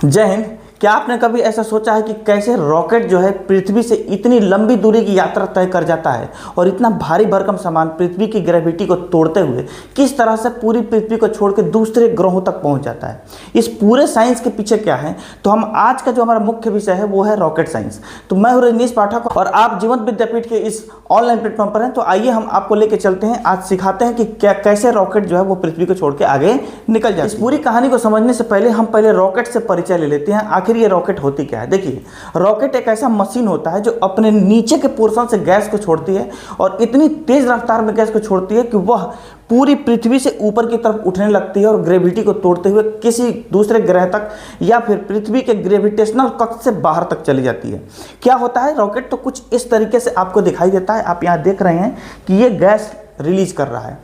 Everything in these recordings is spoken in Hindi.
जय हिंद। क्या आपने कभी ऐसा सोचा है कि कैसे रॉकेट जो है पृथ्वी से इतनी लंबी दूरी की यात्रा तय कर जाता है और इतना भारी भरकम सामान पृथ्वी की ग्रेविटी को तोड़ते हुए किस तरह से पूरी पृथ्वी को छोड़ के दूसरे ग्रहों तक पहुंच जाता है? इस पूरे साइंस के पीछे क्या है, तो हम आज का जो हमारा मुख्य विषय है वो है रॉकेट साइंस। तो मैं हूं रजनीश पाठक और आप जीवंत विद्यापीठ के इस ऑनलाइन प्लेटफॉर्म पर हैं। तो आइए हम आपको लेके चलते हैं, आज सिखाते हैं कि कैसे रॉकेट जो है वो पृथ्वी को छोड़ के आगे निकल जाए। इस पूरी कहानी को समझने से पहले हम रॉकेट से परिचय ले लेते हैं। आखिर ये रॉकेट होती क्या है? देखिए, रॉकेट एक ऐसा मशीन होता है जो अपने नीचे के पोर्शन से गैस को छोड़ती है और इतनी तेज रफ्तार में गैस को छोड़ती है कि वह पूरी पृथ्वी से ऊपर की तरफ उठने लगती है और ग्रेविटी को तोड़ते हुए किसी दूसरे ग्रह तक या फिर पृथ्वी के ग्रेविटेशनल कक्ष से बाहर तक चली जाती है। क्या होता है, रॉकेट तो कुछ इस तरीके से आपको दिखाई देता है। आप यहाँ देख रहे हैं कि ये गैस रिलीज कर रहा है।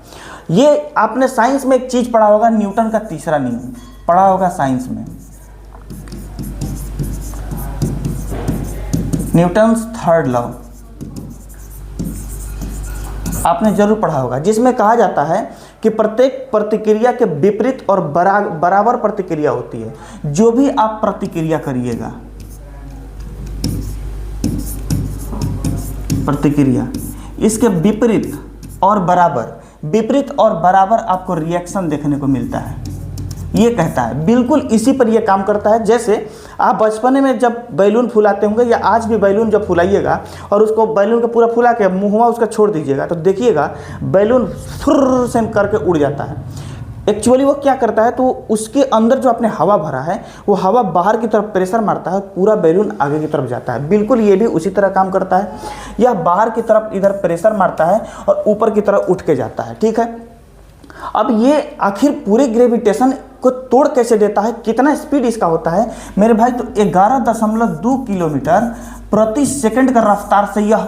ये आपने साइंस में एक चीज पढ़ा होगा, न्यूटन का तीसरा नियम पढ़ा होगा साइंस में, न्यूटन्स थर्ड लॉ आपने जरूर पढ़ा होगा, जिसमें कहा जाता है कि प्रत्येक प्रतिक्रिया के विपरीत और बराबर प्रतिक्रिया होती है। जो भी आप प्रतिक्रिया करिएगा, प्रतिक्रिया, इसके विपरीत और बराबर आपको रिएक्शन देखने को मिलता है। ये कहता है, बिल्कुल इसी पर यह काम करता है। जैसे आप बचपन में जब बैलून फुलाते होंगे या आज भी बैलून जब फुलाइएगा और उसको बैलून को पूरा फुला के मुंहवा उसका छोड़ दीजिएगा तो देखिएगा बैलून फुर्र से करके उड़ जाता है। एक्चुअली वो क्या करता है, तो उसके अंदर जो आपने हवा भरा है वो हवा बाहर की तरफ प्रेशर मारता है, पूरा बैलून आगे की तरफ जाता है। बिल्कुल ये भी उसी तरह काम करता है। यह बाहर की तरफ इधर प्रेशर मारता है और ऊपर की तरफ उठ के जाता है। ठीक है, अब ये आखिर पूरे ग्रेविटेशन को तोड़ कैसे देता है, कितना स्पीड इसका होता है मेरे भाई? तो 11.2 किलोमीटर प्रति सेकंड का रफ्तार से यह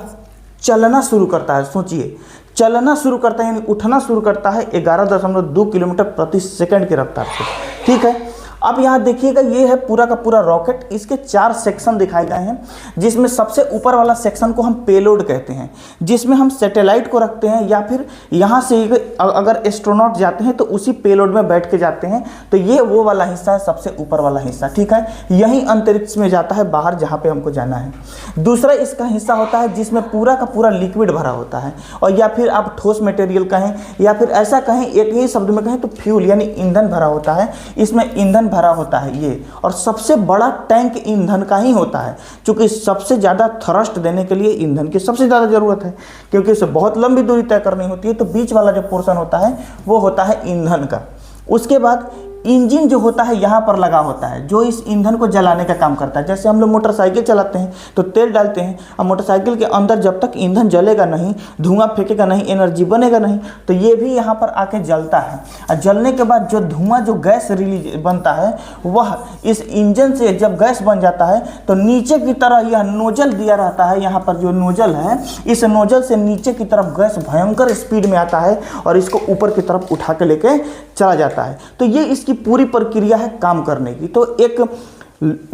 चलना शुरू करता है। सोचिए, चलना शुरू करता है यानी उठना शुरू करता है 11.2 किलोमीटर प्रति सेकंड की रफ्तार से। ठीक है, अब यहाँ देखिएगा, ये है पूरा का पूरा रॉकेट। इसके 4 सेक्शन दिखाए गए हैं, जिसमें सबसे ऊपर वाला सेक्शन को हम पेलोड कहते हैं, जिसमें हम सैटेलाइट को रखते हैं या फिर यहाँ से अगर एस्ट्रोनॉट जाते हैं तो उसी पेलोड में बैठ के जाते हैं। तो ये वो वाला हिस्सा है, सबसे ऊपर वाला हिस्सा। ठीक है, यही अंतरिक्ष में जाता है बाहर, जहाँ पे हमको जाना है। दूसरा इसका हिस्सा होता है जिसमें पूरा का पूरा लिक्विड भरा होता है, और या फिर आप ठोस मटेरियल कहें या फिर ऐसा कहें, एक ही शब्द में कहें तो फ्यूल यानी ईंधन भरा होता है। इसमें ईंधन भरा होता है ये, और सबसे बड़ा टैंक ईंधन का ही होता है, क्योंकि सबसे ज़्यादा थ्रस्ट देने के लिए ईंधन की सबसे ज़्यादा ज़रूरत है, क्योंकि उसे बहुत लंबी दूरी तय करनी होती है। तो बीच वाला जो पोर्शन होता है वो होता है ईंधन का। उसके बाद इंजन जो होता है यहाँ पर लगा होता है, जो इस ईंधन को जलाने का काम करता है। जैसे हम लोग मोटरसाइकिल चलाते हैं तो तेल डालते हैं, और मोटरसाइकिल के अंदर जब तक ईंधन जलेगा नहीं, धुआं फेंकेगा नहीं, एनर्जी बनेगा नहीं, तो ये भी यहाँ पर आके जलता है। और जलने के बाद जो धुआं, जो गैस रिलीज बनता है, वह इस इंजन से जब गैस बन जाता है तो नीचे की तरह यह नोजल दिया रहता है। यहाँ पर जो नोजल है, इस नोजल से नीचे की तरफ गैस भयंकर स्पीड में आता है और इसको ऊपर की तरफ उठा के लेके चला जाता है। तो ये इसकी पूरी प्रक्रिया है काम करने की। तो एक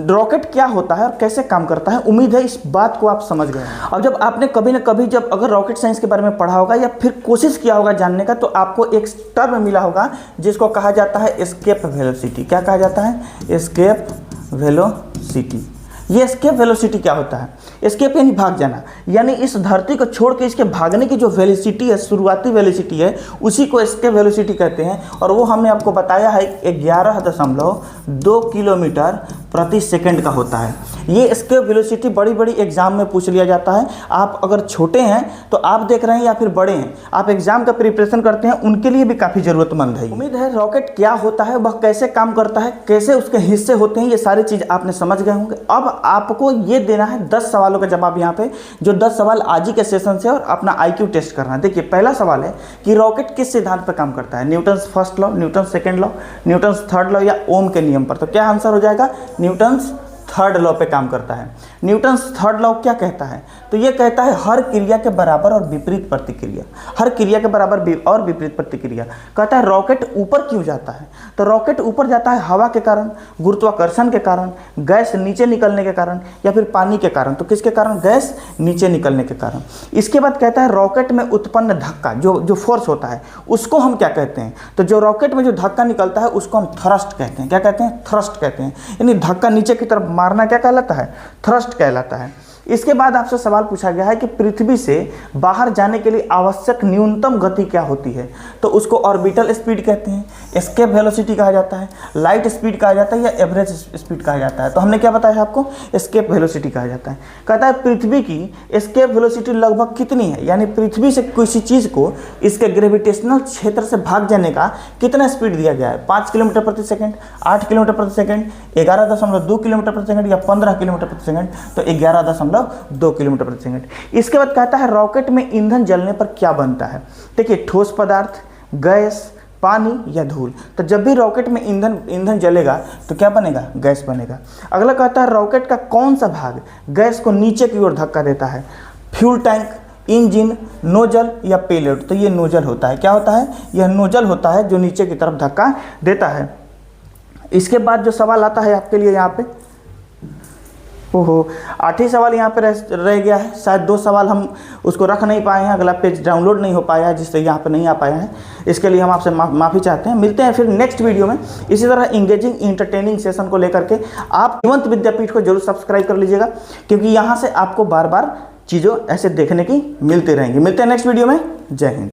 रॉकेट क्या होता है और कैसे काम करता है, उम्मीद है इस बात को आप समझ गए हैं। अब जब आपने कभी ना कभी जब अगर रॉकेट साइंस के बारे में पढ़ा होगा या फिर कोशिश किया होगा जानने का, तो आपको एक टर्म मिला होगा जिसको कहा जाता है एस्केप वेलोसिटी। क्या कहा जाता है? Escape velocity. ये एस्केप वेलोसिटी क्या होता है? एस्केप यानी भाग जाना, यानी इस धरती को छोड़ के इसके भागने की जो वेलोसिटी है, शुरुआती वेलोसिटी है, उसी को एस्केप वेलोसिटी कहते हैं। और वो हमने आपको बताया है 11.2 किलोमीटर प्रति सेकंड का होता है। ये एस्केप वेलोसिटी बड़ी बड़ी एग्जाम में पूछ लिया जाता है। आप अगर छोटे हैं तो आप देख रहे हैं, या फिर बड़े हैं, आप एग्जाम का प्रिपरेशन करते हैं, उनके लिए भी काफ़ी ज़रूरतमंद है। उम्मीद है रॉकेट क्या होता है, वह कैसे काम करता है, कैसे उसके हिस्से होते हैं, ये सारी चीज़ आपने समझ गए होंगे। अब आपको ये देना है 10 सवालों का जवाब यहाँ पे, जो 10 सवाल आज ही के सेशन से, और अपना IQ टेस्ट करना है। देखिए, पहला सवाल है कि रॉकेट किस सिद्धांत पर काम करता है? Newton's first law, Newton's second law, Newton's third law या ओम के नियम पर? तो क्या आंसर हो जाएगा? न्यूटन्स थर्ड लॉ पे काम करता है। न्यूटन्स थर्ड लॉ क्या कहता है? तो ये कहता है हर क्रिया के बराबर और विपरीत प्रतिक्रिया, हर क्रिया के बराबर और विपरीत प्रतिक्रिया। कहता है रॉकेट ऊपर क्यों जाता है? तो रॉकेट ऊपर जाता है हवा के कारण, गुरुत्वाकर्षण के कारण, गैस नीचे निकलने के कारण, या फिर पानी के कारण। तो किसके कारण? गैस नीचे निकलने के कारण। इसके बाद कहता है रॉकेट में उत्पन्न धक्का, जो फोर्स होता है, उसको हम क्या कहते हैं? तो जो रॉकेट में जो धक्का निकलता है उसको हम थ्रस्ट कहते हैं। क्या कहते हैं? थ्रस्ट कहते हैं। यानी धक्का नीचे की तरफ मारना क्या कहलाता है? थ्रस्ट कहलाता है। इसके बाद आपसे सवाल पूछा गया है कि पृथ्वी से बाहर जाने के लिए आवश्यक न्यूनतम गति क्या होती है? तो उसको ऑर्बिटल स्पीड कहते हैं, एस्केप वेलोसिटी कहा जाता है, लाइट स्पीड कहा जाता है, या एवरेज स्पीड कहा जाता है। तो हमने क्या बताया आपको? एस्केप वेलोसिटी कहा जाता है। कहता है पृथ्वी की एस्केप वेलोसिटी लगभग कितनी है? यानी पृथ्वी से किसी चीज़ को इसके ग्रेविटेशनल क्षेत्र से भाग जाने का कितना स्पीड दिया गया है? 5 किलोमीटर प्रति सेकंड, 8 किलोमीटर प्रति सेकंड, 11.2 किलोमीटर प्रति सेकंड, या 15 किलोमीटर प्रति सेकंड? तो 11.2 किलोमीटर प्रति सेकंड। इसके बाद कहता है रॉकेट में ईंधन जलने पर क्या बनता है? देखिए, ठोस पदार्थ, गैस, पानी या धूल। तो जब भी रॉकेट में ईंधन जलेगा तो क्या बनेगा? गैस बनेगा। अगला कहता है रॉकेट का कौन सा भाग गैस को नीचे की ओर धक्का देता है? फ्यूल टैंक, इंजन, नोजल या पेलोड? तो ये नोजल होता है। क्या होता है? यह नोजल होता है जो नीचे की तरफ धक्का देता है। इसके बाद जो सवाल आता है आपके लिए यहाँ पे, ओहो, 8 सवाल यहाँ पे रह गया है। शायद 2 सवाल हम उसको रख नहीं पाए हैं, अगला पेज डाउनलोड नहीं हो पाया है, जिससे यहाँ पे नहीं आ पाया है। इसके लिए हम आपसे माफ़ी चाहते हैं। मिलते हैं फिर नेक्स्ट वीडियो में इसी तरह इंगेजिंग इंटरटेनिंग सेशन को लेकर के। आप जीवंत विद्यापीठ को जरूर सब्सक्राइब कर लीजिएगा, क्योंकि यहाँ से आपको बार बार चीज़ों ऐसे देखने की मिलती रहेंगी। मिलते हैं नेक्स्ट वीडियो में। जय हिंद।